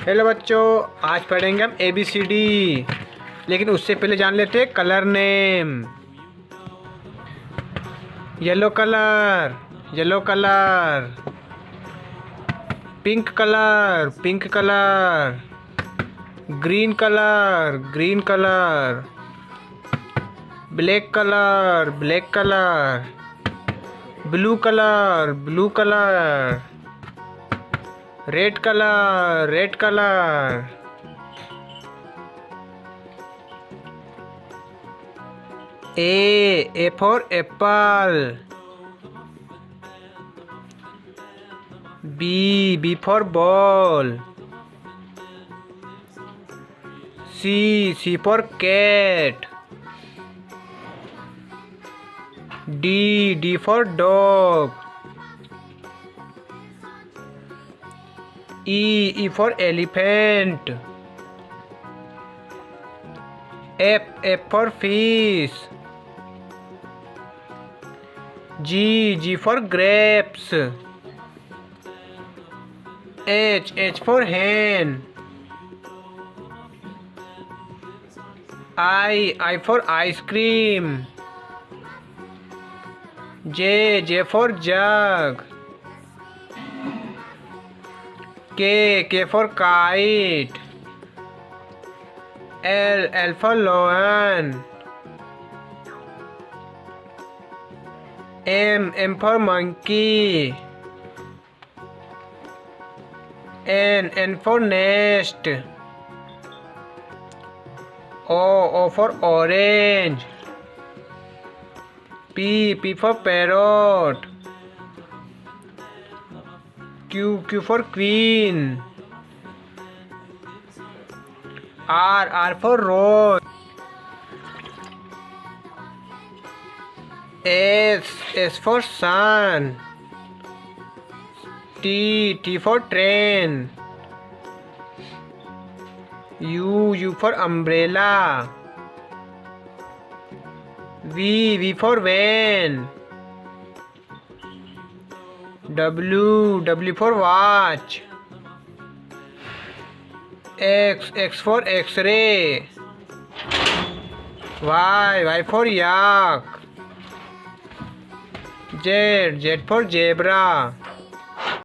Hello बच्चों, आज पढ़ेंगे हम ABCD। लेकिन उससे पहले जान लेते हैं colour name. Yellow colour, yellow colour. Pink colour, pink colour. Green colour, green colour. Black colour, black colour. Blue colour, blue colour. Red colour, red colour. A for apple. B for ball. C for cat. D for dog. E for elephant. F for fish. G for grapes. H for hen. I for ice cream. J for jug. K for kite. L for lion. M for monkey. N for nest. O for orange. P for parrot. Q for queen. R for rose. S for sun. T for train. U for umbrella. V for van. W for watch. X for X-ray. Y for yak. Z for zebra.